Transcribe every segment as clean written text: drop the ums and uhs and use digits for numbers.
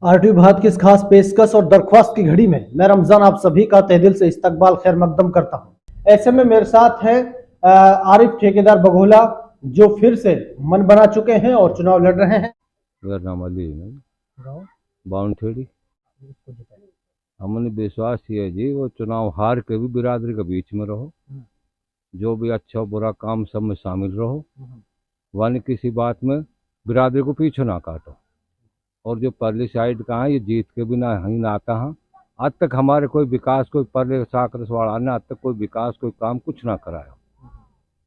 RTV Bharat की इस खास पेशकश और दरख्वास्त की घड़ी में मैं रमजान आप सभी का तहे दिल से इस्तकबाल खैर मकदम करता हूं। ऐसे में मेरे साथ हैं आरिफ ठेकेदार बघोला, जो फिर से मन बना चुके हैं और चुनाव लड़ रहे हैं। मेरा नाम अली है, बाउंथेड़ी। हमने विश्वास किया जी, वो चुनाव हार के भी बिरादरी के बीच में रहो, जो भी अच्छा बुरा काम सब में शामिल रहो, वानी किसी बात में बिरादरी को पीछे ना काटो। और जो परली साइड का है, ये जीत के भी ना ही ना आता है। आज तक हमारे कोई विकास, कोई परले साकरसवाड़ा ने आज तक कोई विकास, कोई काम कुछ ना कराया,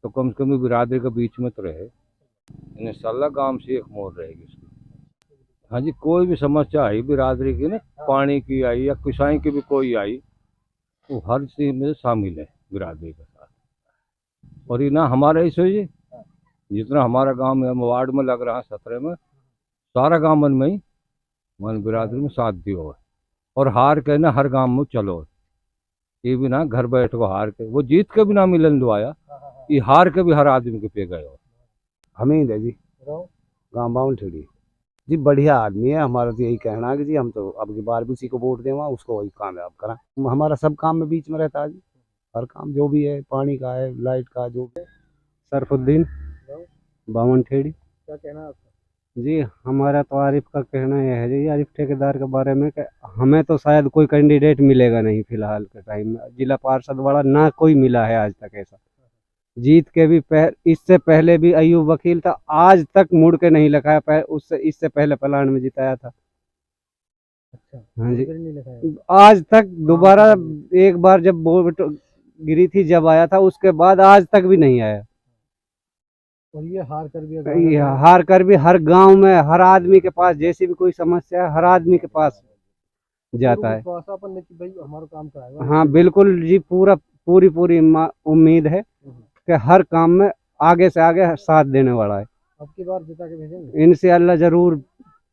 तो कम से कम बिरादरी के बीच में तो रहे। इंशाल्लाह गांव से एक मोड़ रहेगी उसकी। हाँ जी, कोई भी समस्या आई बिरादरी की ना, पानी की आई या किसाई की भी कोई आई, वो हर चीज में शामिल है बिरादरी के साथ। और ये ना हमारा ही सोचिए, जितना हमारा गांव में वार्ड में लग रहा है 17 में, सारा गांव मन में ही मन बिरादरी में साथ दियो है। और हार के ना हर गांव में चलो, ये भी ना घर बैठ को हार के, वो जीत के भी ना मिलन दो आया, ये हार के भी हर आदमी के पे गए हो। हमीद है जी, गाँव बाउंथेड़ी जी, बढ़िया आदमी है। हमारा तो यही कहना है कि जी हम तो अब की बार भी उसी को वोट देवा, उसको वही कामयाब करा। हमारा सब काम में बीच में रहता है जी, हर काम जो भी है, पानी का है, लाइट का, जो भी। सरफुद्दीन बाउंथेड़ी। क्या कहना है आपका? जी, हमारा तो आरिफ का कहना यह है जी, आरिफ ठेकेदार के बारे में कि हमें तो शायद कोई कैंडिडेट मिलेगा नहीं फिलहाल के टाइम में। जिला पार्षद वाला ना कोई मिला है आज तक ऐसा। जीत के भी इससे पहले भी अयूब वकील था, आज तक मुड़ के नहीं लिखाया। उससे इससे पहले प्लान में जिताया था। अच्छा, हाँ जी, नहीं लिखा है। आज तक दोबारा एक बार जब वोट गिरी थी, जब आया था, उसके बाद आज तक भी नहीं आया। और ये हार कर भी हर गांव में, हर आदमी के पास जैसी भी कोई समस्या है, हर आदमी के पास जाता है। भाई हमारा काम कराएगा। हाँ बिल्कुल जी, पूरी उम्मीद है कि हर काम में आगे से आगे साथ देने वाला है। अब की बार जिता के भेजेंगे इंशाअल्लाह, जरूर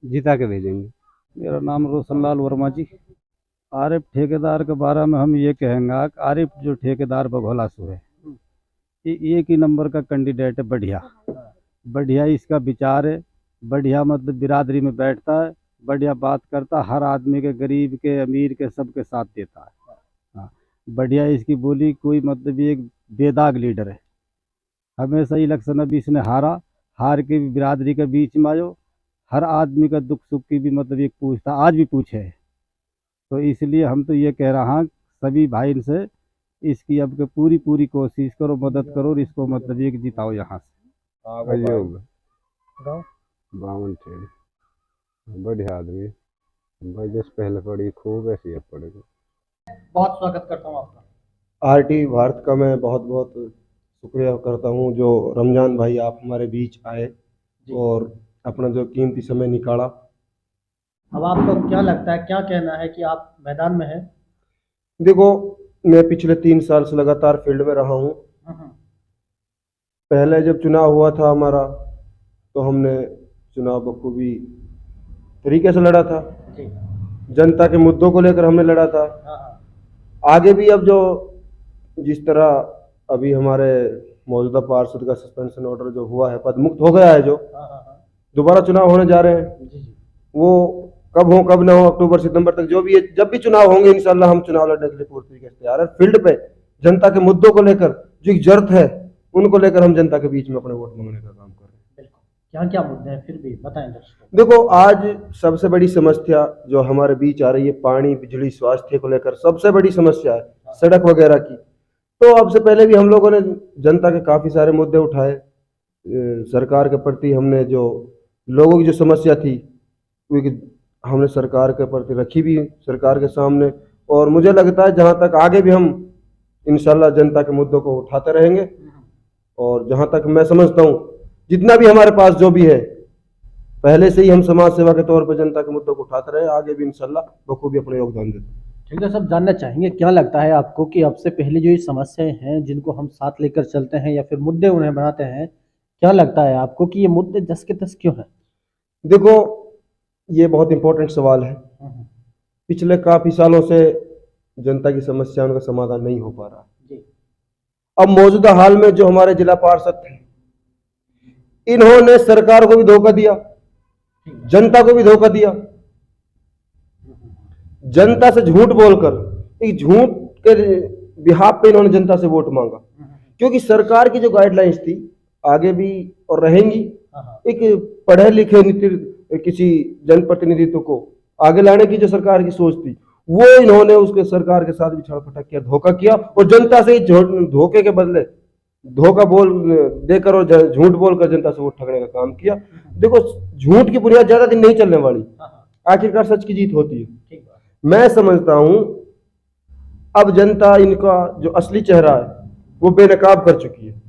जिता के भेजेंगे। मेरा नाम रोशनलाल वर्मा जी। आरिफ ठेकेदार के बारे में हम ये कहेंगे कि आरिफ जो ठेकेदार बघोला सो है, ये एक ही नंबर का कैंडिडेट है। बढ़िया इसका विचार है, बढ़िया मतलब बिरादरी में बैठता है, बढ़िया बात करता है, हर आदमी के, गरीब के, अमीर के, सबके साथ देता है। हाँ, बढ़िया इसकी बोली, कोई मतलब ये एक बेदाग लीडर है। हमेशा इलेक्शन अभी इसने हार के भी बिरादरी के बीच में आयो, हर आदमी का दुख सुख की भी मतलब एक पूछता, आज भी पूछे। तो इसलिए हम तो ये कह रहा हैं सभी भाई से, इसकी अब के पूरी कोशिश करो, मदद करो, और इसको मतलब एक जिताओ यहाँ से। बाउंथेड़ी बढ़िया आदमी भाई, जिस पहले पड़ी खूब ऐसी अब पड़ेगा। बहुत स्वागत करता हूँ आपका। आरटीवी भारत का मैं बहुत बहुत शुक्रिया करता हूँ, जो रमजान भाई आप हमारे बीच आए और अपना जो कीमती समय निकाला। अब आपको क्या लगता है, क्या कहना है कि आप मैदान में हैं? देखो, मैं पिछले 3 साल से लगातार फील्ड में रहा हूँ। पहले जब चुनाव हुआ था हमारा, तो हमने चुनाव बखूबी तरीके से लड़ा था, जनता के मुद्दों को लेकर हमने लड़ा था। आगे भी अब जो जिस तरह अभी हमारे मौजूदा पार्षद का सस्पेंशन ऑर्डर जो हुआ है, पद मुक्त हो गया है, जो दोबारा चुनाव होने जा रहे हैं, वो कब हो कब ना हो, अक्टूबर सितंबर तक जो भी है, जब भी चुनाव होंगे इंशाल्लाह हम चुनाव लड़ने के लिए पूरी तरीके से तैयार है। फील्ड पे जनता के मुद्दों को लेकर जो एक जरूरत है, उनको लेकर हम जनता के बीच में अपने वोट मांगने का काम कर रहे हैं। क्या क्या मुद्दे हैं फिर भी बताएं दर्शकों। देखो, आज सबसे बड़ी समस्या जो हमारे बीच आ रही है, पानी, बिजली, स्वास्थ्य को लेकर सबसे बड़ी समस्या है, सड़क वगैरह की। तो अब से पहले भी हम लोगों ने जनता के काफी सारे मुद्दे उठाए। सरकार के प्रति हमने जो लोगों की जो समस्या थी, हमने सरकार के प्रति रखी भी सरकार के सामने। और मुझे लगता है जहां तक आगे भी हम इंशाल्लाह जनता के मुद्दों को उठाते रहेंगे। और जहां तक मैं समझता हूं, जितना भी हमारे पास जो भी है, पहले से ही हम समाज सेवा के तौर पर जनता के मुद्दों को उठाते रहे, आगे भी इंशाल्लाह बखूबी अपना योगदान देते। ठीक है, सब जानना चाहेंगे क्या लगता है आपको कि अब से पहले जो ये समस्याएं हैं, जिनको हम साथ लेकर चलते हैं या फिर मुद्दे उन्हें बनाते हैं, क्या लगता है आपको कि ये मुद्दे जस के तस क्यों हैं? देखो, ये बहुत इंपॉर्टेंट सवाल है। पिछले काफी सालों से जनता की समस्याओं का समाधान नहीं हो पा रहा। अब मौजूदा हाल में जो हमारे जिला पार्षद थे, इन्होंने सरकार को भी धोखा दिया, जनता को भी धोखा दिया। जनता से झूठ बोलकर एक झूठ के बिहाफ पे इन्होंने जनता से वोट मांगा, क्योंकि सरकार की जो गाइडलाइंस थी आगे भी और रहेंगी, एक पढ़े लिखे किसी जनप्रतिनिधित्व को आगे लाने की जो सरकार की सोच थी, वो इन्होंने उसके सरकार के साथ भी छड़पटक किया, धोखा किया और जनता से धोखे के बदले धोखा बोल देकर और झूठ बोलकर जनता से वोट ठगने का काम किया। देखो, झूठ की बुनियाद ज्यादा दिन नहीं चलने वाली, आखिरकार सच की जीत होती है। मैं समझता हूं अब जनता इनका जो असली चेहरा है वो बेनकाब कर चुकी है।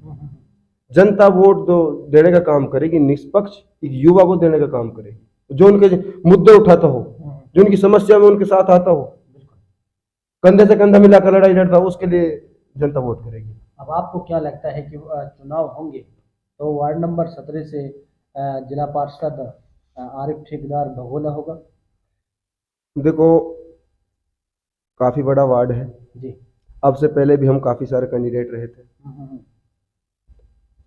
जनता वोट देने का काम करेगी, निष्पक्ष एक युवा को देने का काम करेगी, जो उनके मुद्दे उठाता हो, जो उनकी समस्या में उनके साथ आता हो, कंधे से कंधा मिलाकर लड़ाई लड़ता हो, उसके लिए जनता वोट करेगी। अब आपको क्या लगता है कि चुनाव होंगे तो वार्ड नंबर 17 से जिला पार्षद आरिफ ठेकेदार भगोला होगा? देखो, काफी बड़ा वार्ड है जी। अब से पहले भी हम काफी सारे कैंडिडेट रहे थे।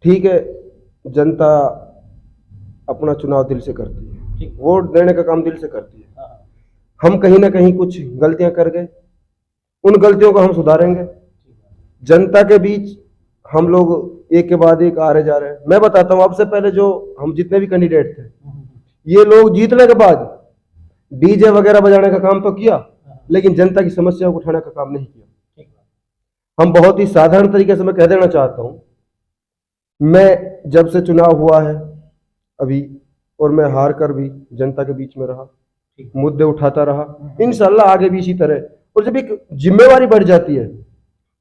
ठीक है, जनता अपना चुनाव दिल से करती है, वोट देने का काम दिल से करती है। हम कहीं ना कहीं कुछ गलतियां कर गए, उन गलतियों को हम सुधारेंगे। जनता के बीच हम लोग एक के बाद एक आ रहे जा रहे हैं। मैं बताता हूं, अब से पहले जो हम जितने भी कैंडिडेट थे, ये लोग जीतने के बाद डीजे वगैरह बजाने का काम तो किया, लेकिन जनता की समस्याओं को उठाने का काम नहीं किया। हम बहुत ही साधारण तरीके से मैं कह देना चाहता हूं, मैं जब से चुनाव हुआ है अभी, और मैं हार कर भी जनता के बीच में रहा, मुद्दे उठाता रहा, इंशाल्लाह आगे भी इसी तरह। और जब एक जिम्मेवारी बढ़ जाती है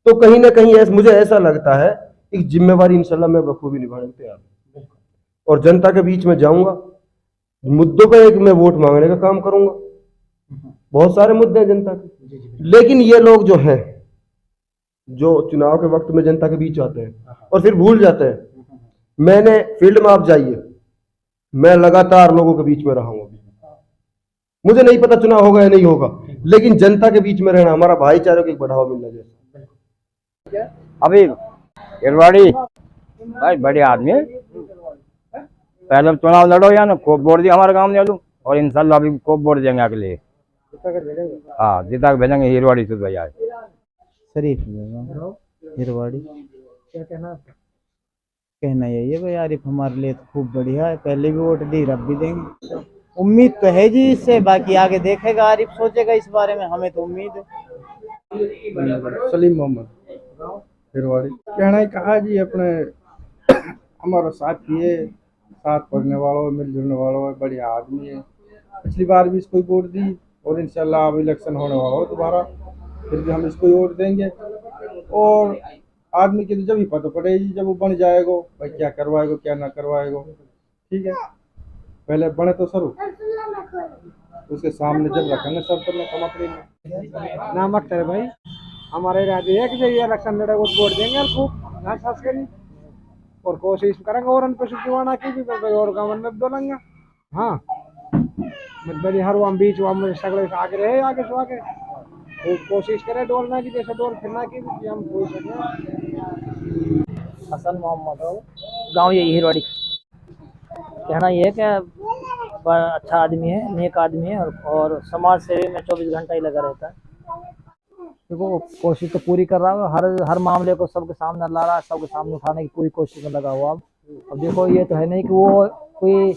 तो कहीं ना कहीं मुझे ऐसा लगता है एक जिम्मेवारी इंशाल्लाह मैं बखूबी निभाने को तैयार हूं, और जनता के बीच में जाऊंगा, मुद्दों पे एक मैं वोट मांगने का काम करूंगा। बहुत सारे मुद्दे हैं जनता के, लेकिन ये लोग जो हैं, जो चुनाव के वक्त में जनता के बीच आते हैं और फिर भूल जाते हैं। मैंने फील्ड में आप जाइए, मैं लगातार लोगों के बीच में रहा हूं। मुझे नहीं पता चुनाव होगा या नहीं होगा, लेकिन जनता के बीच में रहना हमारा भाईचारे को एक बढ़ावा मिलना जैसा। अभी हिरवाड़ी भाई बड़े आदमी है, पहले चुनाव लड़ो या ना खूब वोट दिया हमारे गांव में लड़ो, और इंशाल्लाह अभी खूब वोट देंगे अगले। हाँ, जिता के भेजेंगे हिरवाड़ी से भैया। शरीफ हिरवाड़ी। क्या कहना है? कहना यही है भाई, आरिफ हमारे लिए तो खूब बढ़िया है, पहले भी वोट दी, अब भी देंगे। उम्मीद तो है जी इससे, बाकी आगे देखेगा, आरिफ सोचेगा इस बारे में, हमें तो उम्मीद है। सलीम मोहम्मद हिरवाड़ी। कहना ही कहा जी, अपने हमारा साथी है, साथ पढ़ने वालों, मिल जुलने वालों है, बढ़िया आदमी है। पिछली बार भी इसको वोट दी, और इंशाल्लाह अब इलेक्शन होने वाला हो दोबारा, फिर भी हम इसको वोट देंगे। और आदमी की तो जब ही पता पड़ेगी जब वो बन जाएगा, भाई क्या करवाएगा क्या ना करवाएगा। ठीक है, पहले बने तो सर, उसके सामने जब रखेंगे सब तो मैं कमा पड़ेंगे। नाम अख्तर है भाई, हमारे इरादे है कि जब ये इलेक्शन लड़ेगा तो वोट देंगे और खूब घास घास करेंगे, और कोशिश करेंगे और उन पर दिवाना की भी और गवर्नमेंट में बोलेंगे। हाँ, मतलब हर वहाँ बीच वहाँ सगले आगे रहे, आगे से आगे खूब कोशिश करें डोलना की, जैसे डोल फिरना की भी हम कोई सकें। हसन मोहम्मद गांव यही हिरवाड़ी। कहना ये है कि बड़ा अच्छा आदमी है, नेक आदमी है, और समाज सेवी में 24 घंटा ही लगा रहता है। देखो, कोशिश तो पूरी कर रहा है, हर मामले को सबके सामने ला रहा है, सबके सामने उठाने की पूरी कोशिश में लगा हुआ। अब देखो, ये तो है नहीं कि वो कोई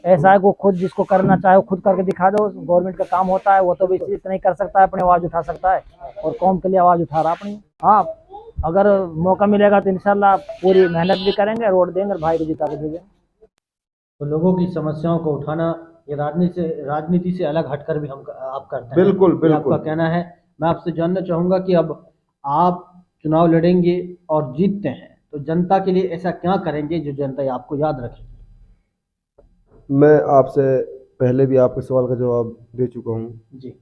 ऐसा है, वो खुद जिसको करना चाहे वो खुद करके दिखा दो। गवर्नमेंट का काम होता है, वो तो भी इतना ही कर सकता है, अपनी आवाज़ उठा सकता है, और कौम के लिए आवाज़ उठा रहा अपनी। हाँ, अगर मौका मिलेगा तो इंशाल्लाह पूरी मेहनत भी करेंगे, वोट देंगे और भाई को जिता के भेजेंगे। तो लोगों की समस्याओं को उठाना ये राजनीति से अलग हटकर भी हम आप करते हैं। बिल्कुल ये बिल्कुल आपका कहना है। मैं आपसे जानना चाहूंगा कि अब आप चुनाव लड़ेंगे और जीतते हैं तो जनता के लिए ऐसा क्या करेंगे जो जनता आपको याद रखेगी? मैं आपसे पहले भी आपके सवाल का जवाब दे चुका हूँ जी।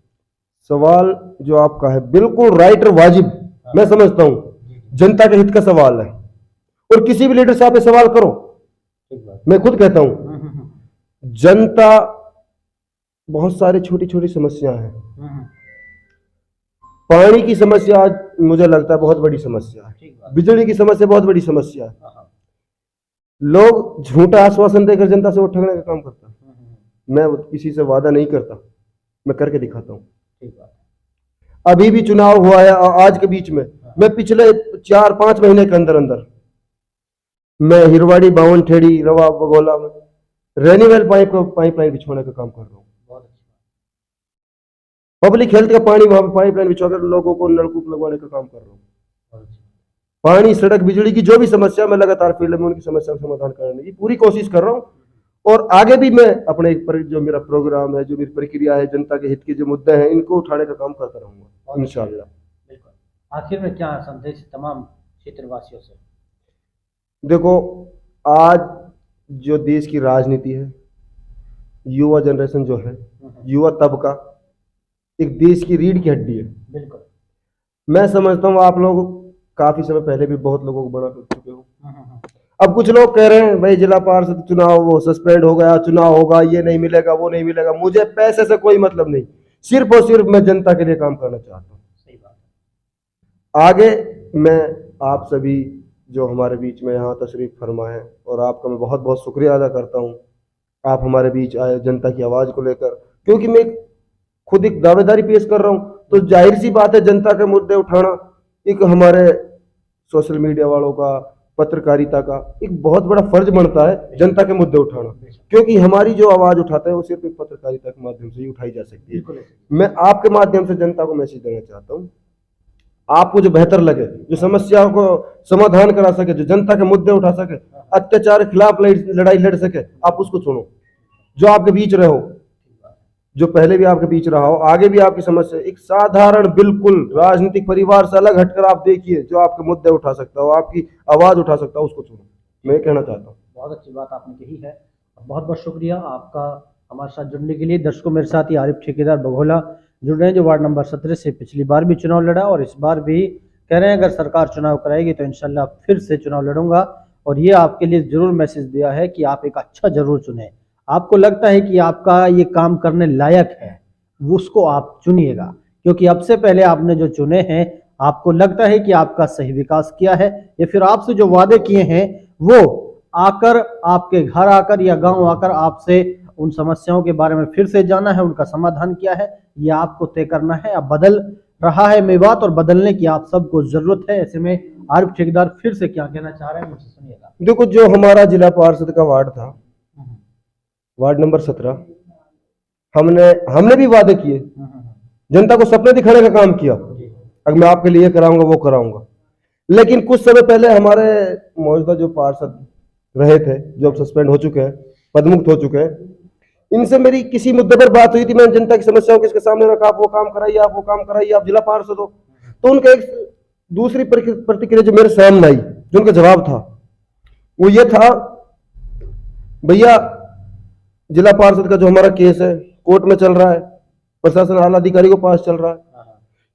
सवाल जो आपका है बिल्कुल राइट और वाजिब, मैं समझता हूँ जनता के हित का सवाल है, और किसी भी लीडर से आप ये सवाल करो, मैं खुद कहता हूँ जनता बहुत सारी छोटी छोटी समस्या है। पानी की समस्या आज मुझे लगता है बहुत बड़ी समस्या है, बिजली की समस्या बहुत बड़ी समस्या है। लोग झूठा आश्वासन देकर जनता से वोट ठगने का काम करता है। मैं किसी से वादा नहीं करता, मैं करके दिखाता हूँ। अभी भी चुनाव हुआ है आज के बीच में, मैं पिछले 4-5 महीने के अंदर अंदर मैं हिरवाड़ी, बावनखेड़ी, रवा, बगोला में रेनीवेल पाइपलाइन बिछवाने का काम कर रहा हूँ। पब्लिक हेल्थ का पानी वहां पर पाइपलाइन बिछवाकर लोगों को नलकूप लगवाने का काम कर रहा हूँ। पानी, सड़क, बिजली की जो भी समस्या, मैं लगातार फील्ड में उनकी समस्या का समाधान करने की पूरी कोशिश कर रहा हूँ। और आगे भी मैं अपने जो मेरा प्रोग्राम है, जो मेरी प्रक्रिया है, जनता के हित के जो मुद्दे हैं, इनको उठाने का काम करता रहूंगा इंशाल्लाह। आखिर में क्या संदेश तमाम क्षेत्रवासियों से? देखो, आज जो देश की राजनीति है, युवा जनरेशन जो है, युवा तबका एक देश की रीढ़ की हड्डी है। बिल्कुल, मैं समझता हूँ आप लोग काफी समय पहले भी बहुत लोगों को बना कर चुके हो। अब कुछ लोग कह रहे हैं भाई जिला पार्षद चुनाव वो सस्पेंड हो गया, चुनाव होगा, ये नहीं मिलेगा, वो नहीं मिलेगा। मुझे पैसे से कोई मतलब नहीं, सिर्फ और सिर्फ मैं जनता के लिए काम करना चाहता हूँ। सही बात। आगे मैं आप सभी जो हमारे बीच में यहाँ तशरीफ फरमा है, और आपका मैं बहुत बहुत शुक्रिया अदा करता हूँ। आप हमारे बीच आए जनता की आवाज़ को लेकर, क्योंकि मैं खुद एक दावेदारी पेश कर रहा हूँ, तो जाहिर सी बात है जनता के मुद्दे उठाना एक हमारे सोशल मीडिया वालों का, पत्रकारिता का एक बहुत बड़ा फर्ज बनता है, जनता के मुद्दे उठाना। क्योंकि हमारी जो आवाज़ उठाते हैं वो सिर्फ एक पत्रकारिता के माध्यम से ही उठाई जा सकती है। मैं आपके माध्यम से जनता को मैसेज देना चाहता हूँ, आपको जो बेहतर लगे, जो समस्याओं को समाधान करा सके, जो जनता के मुद्दे उठा सके, अत्याचार के खिलाफ लड़ाई लड़ सके, आप उसको चुनो। जो आपके बीच रहे हो, जो पहले भी आपके बीच रहा हो, आगे भी आपकी समस्या, एक साधारण बिल्कुल राजनीतिक परिवार से अलग हटकर आप देखिए, जो आपके मुद्दे उठा सकता हो, आपकी आवाज उठा सकता हो, उसको चुनो। मैं कहना चाहता हूँ। बहुत अच्छी बात आपने कही है, बहुत बहुत शुक्रिया आपका हमारे साथ जुड़ने के लिए। दर्शकों, मेरे साथ ही आरिफ ठेकेदार बघोला जुड़ रहे हैं, जो वार्ड नंबर 17 से पिछली बार भी चुनाव लड़ा और इस बार भी कह रहे हैं अगर सरकार चुनाव कराएगी तो इंशाल्लाह फिर से चुनाव लड़ूंगा। और ये आपके लिए जरूर मैसेज दिया है कि आप एक अच्छा जरूर चुने। आपको लगता है कि आपका ये काम करने लायक है, उसको आप चुनिएगा, क्योंकि अब से पहले आपने जो चुने हैं, आपको लगता है कि आपका सही विकास किया है, या फिर आपसे जो वादे किए हैं वो आकर आपके घर आकर या गांव आकर आपसे उन समस्याओं के बारे में फिर से जाना है, उनका समाधान किया है, ये आपको तय करना है। अब बदल रहा है मेवात और बदलने की आप सबको जरूरत है। ऐसे में आरिफ ठेकेदार फिर से क्या कहना चाह रहे हैं, मुझसे सुनिएगा। देखो, जो हमारा जिला पार्षद का वार्ड था, वार्ड नंबर 17, हमने भी वादे किए, जनता को सपने दिखाने का काम किया, अगर मैं आपके लिए कराऊंगा वो कराऊंगा। लेकिन कुछ समय पहले हमारे मौजूदा जो पार्षद रहे थे, जो अब सस्पेंड हो चुके हैं, पदमुक्त हो चुके हैं, इनसे मेरी किसी मुद्दे पर बात हुई थी। मैंने जनता की समस्याओं को इसके सामने रखा, आप वो काम कराइए, आप वो काम कराइए, आप जिला पार्षद हो। तो उनका एक दूसरी प्रतिक्रिया जो मेरे सामने आई, जो उनका जवाब था, वो ये था, भैया जिला पार्षद का जो हमारा केस है कोर्ट में चल रहा है, प्रशासन आला अधिकारी को पास चल रहा है,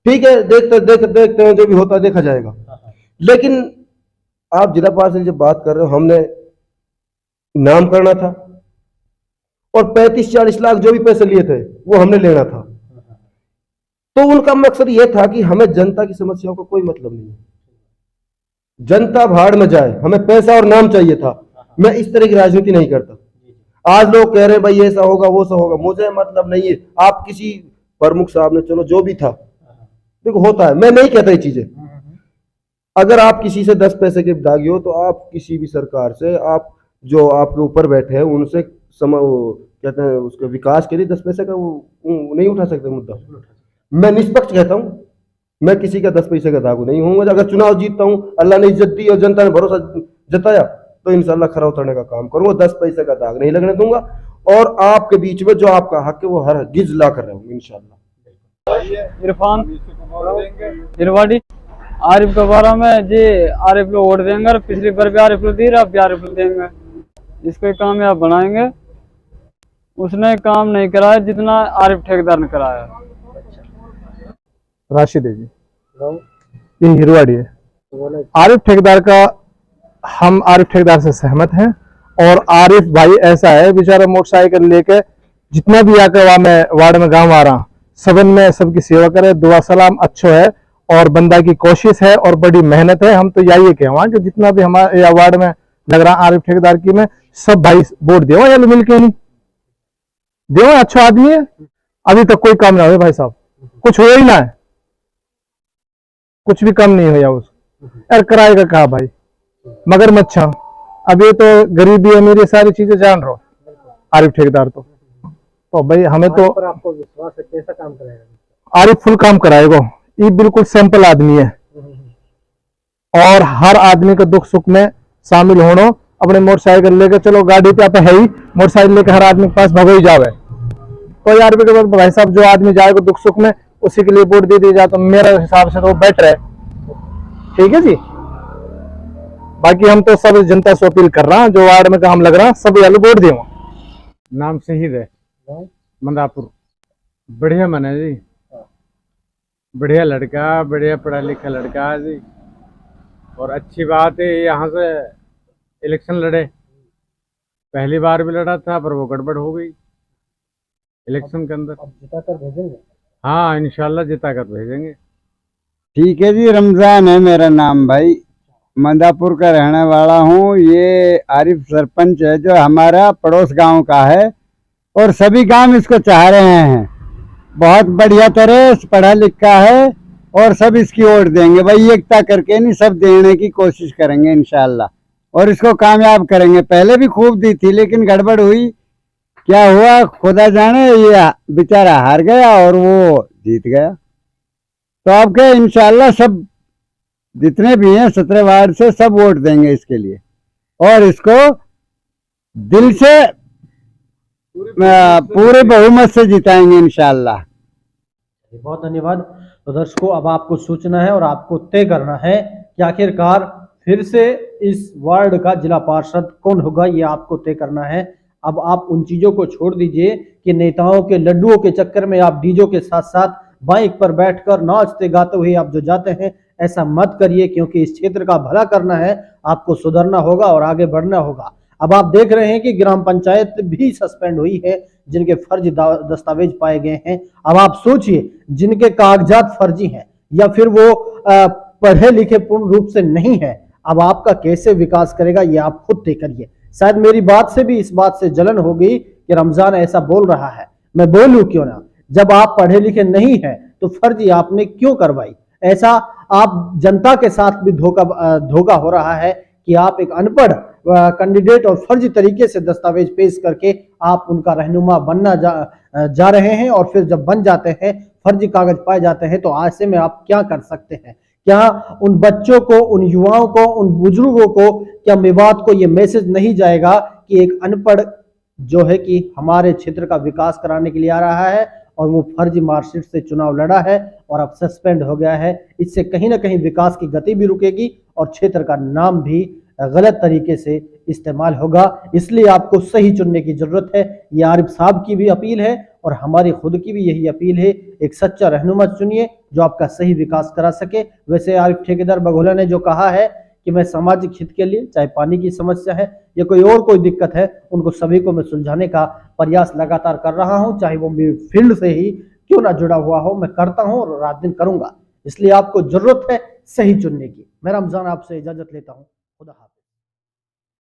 ठीक है, देखते हैं, जो भी होता है देखा जाएगा। लेकिन आप जिला पार्षद जब बात कर रहे हो, हमने नाम करना था और 35-40 लाख जो भी पैसे लिए थे वो हमने लेना था। तो उनका मकसद ये था कि हमें जनता की समस्याओं का कोई मतलब नहीं है, जनता भाड़ में जाए, हमें पैसा और नाम चाहिए था। मैं इस तरह की राजनीति नहीं करता। आज लोग कह रहे हैं भाई ऐसा होगा वो सा होगा, मुझे मतलब नहीं है। आप किसी प्रमुख साहब ने, चलो जो भी था, देखो होता है, मैं नहीं कहता ये चीजें। अगर आप किसी से 10 पैसे के दागी हो तो आप किसी भी सरकार से, आप जो आपके ऊपर बैठे हैं उनसे कहते हैं उसके विकास के लिए 10 पैसे का वो नहीं उठा सकते मुद्दा। मैं निष्पक्ष कहता हूँ, मैं किसी का 10 पैसे का दागू नहीं हूँ। अगर चुनाव जीतता हूँ, अल्लाह ने इज्जत दी और जनता ने भरोसा जताया, तो इंशाल्लाह खरा उतरने का काम करूंगा, 10 पैसे का दाग नहीं लगने दूंगा। और आपके बीच में जो आपका हक है वो हर गिज ला कर रहूंगा इंशाल्लाह। इरफान हिरवाड़ी, आरिफ के बारे में जी, आरिफ को वोट देंगे और पिछली बार भी आरिफ को दी, अब भी आरिफ को देंगे। इसको कामयाब बनाएंगे। उसने काम नहीं कराया जितना आरिफ ठेकेदार ने कराया। राशिद है जी, ये हिरवाड़ी है। आरिफ ठेकेदार का, हम आरिफ ठेकेदार से सहमत हैं। और आरिफ भाई ऐसा है, बेचारा मोटरसाइकिल लेके जितना भी आकर वहां मैं वार्ड में गांव आ रहा, सबन में सबकी सेवा करे, दुआ सलाम अच्छो है और बंदा की कोशिश है और बड़ी मेहनत है। हम तो यही कहें कि जितना भी हमारे वार्ड में लग रहा आरिफ ठेकेदार की में सब भाई वोट दो या मिल के नहीं दो, अच्छा आदमी है। अभी तक कोई काम ना हुए भाई साहब, कुछ हो ही ना है, कुछ भी कम नहीं हुआ उसको। यार किराए का कहा भाई, मगर मच्छा अब ये तो गरीबी अमीरी सारी चीजें जान रहा हो आरिफ ठेकेदार तो भाई हमें तो पर आपको विश्वास है कैसा काम करेगा? आरिफ फुल काम कराएगा। ये बिल्कुल सिंपल आदमी है और हर आदमी के दुख सुख में शामिल होना। अपने मोटरसाइकिल लेकर चलो, गाड़ी पे आप है ही, मोटरसाइकिल लेकर हर आदमी के पास भगो ही जावे। तो यार के बाद भाई साहब जो आदमी जाएगा दुख सुख में उसी के लिए वोट दे दी जाए तो मेरे हिसाब से तो बेटर है। ठीक है जी, बाकी हम तो सब जनता से अपील कर रहा हूँ, जो वार्ड में काम लग रहा है सब यार वोट देंगे। नाम शहीद है मंदापुर। बढ़िया मन है जी, बढ़िया लड़का, बढ़िया पढ़ा लिखा लड़का है जी। और अच्छी बात है यहाँ से इलेक्शन लड़े, पहली बार भी लड़ा था पर वो गड़बड़ हो गई इलेक्शन के अंदर। अब जिता कर भेजेंगे? हाँ इंशाल्लाह जिता कर भेजेंगे। ठीक है जी, रमजान है मेरा नाम भाई, मंदापुर का रहने वाला हूँ। ये आरिफ सरपंच है जो हमारा पड़ोस गांव का है और सभी गांव इसको चाह रहे हैं। बहुत बढ़िया तरह पढ़ा लिखा है और सब इसकी वोट देंगे भाई, एकता करके नहीं सब देने की कोशिश करेंगे इंशाल्लाह और इसको कामयाब करेंगे। पहले भी खूब दी थी लेकिन गड़बड़ हुई, क्या हुआ खुदा जाने, ये बेचारा हार गया और वो जीत गया। तो अब क्या इंशाल्लाह सब जितने भी हैं 17 वार्ड से सब वोट देंगे इसके लिए और इसको दिल से पूरे बहुमत से जिताएंगे इंशाल्लाह। बहुत धन्यवाद। तो दर्शकों, अब आपको सोचना है और आपको तय करना है कि आखिरकार फिर से इस वार्ड का जिला पार्षद कौन होगा, ये आपको तय करना है। अब आप उन चीजों को छोड़ दीजिए कि नेताओं के लड्डुओं के चक्कर में आप डीजो के साथ साथ बाइक पर बैठकर नाचते गाते हुए आप जो जाते हैं, ऐसा मत करिए, क्योंकि इस क्षेत्र का भला करना है, आपको सुधरना होगा और आगे बढ़ना होगा। अब आप देख रहे हैं कि ग्राम पंचायत भी सस्पेंड हुई है जिनके फर्जी दस्तावेज पाए गए हैं। अब आप सोचिए, जिनके कागजात फर्जी हैं या फिर वो पढ़े लिखे पूर्ण रूप से नहीं है, अब आपका कैसे विकास करेगा, ये आप खुद तय करिए। शायद मेरी बात से भी इस बात से जलन होगी कि रमजान ऐसा बोल रहा है, मैं बोलूं क्यों ना। जब आप पढ़े लिखे नहीं हैं तो फर्जी आपने क्यों करवाई? ऐसा आप जनता के साथ भी धोखा हो रहा है कि आप एक अनपढ़ कैंडिडेट और फर्जी तरीके से दस्तावेज पेश करके आप उनका रहनुमा बनना जा रहे हैं और फिर जब बन जाते हैं, फर्जी कागज पाए जाते हैं, तो ऐसे में आप क्या कर सकते हैं? क्या उन बच्चों को, उन युवाओं को, उन बुजुर्गों को, क्या मेवात को ये मैसेज नहीं जाएगा कि एक अनपढ़ जो है कि हमारे क्षेत्र का विकास कराने के लिए आ रहा है और वो फर्जी मार्कशीट से चुनाव लड़ा है और अब सस्पेंड हो गया है? इससे कहीं ना कहीं विकास की गति भी रुकेगी और क्षेत्र का नाम भी गलत तरीके से इस्तेमाल होगा। इसलिए आपको सही चुनने की जरूरत है। ये आरिफ साहब की भी अपील है और हमारी खुद की भी यही अपील है, एक सच्चा रहनुमा चुनिए जो आपका सही विकास करा सके। वैसे आरिफ ठेकेदार बघोला ने जो कहा है कि मैं सामाजिक हित के लिए, चाहे पानी की समस्या है या कोई दिक्कत है, उनको सभी को मैं सुलझाने का प्रयास लगातार कर रहा हूं, चाहे वो मेरी फील्ड से ही क्यों ना जुड़ा हुआ हो, मैं करता हूं और रात दिन करूंगा। इसलिए आपको जरूरत है सही चुनने की। मैं रमजान आपसे इजाजत लेता हूं। खुदा हाफिज़।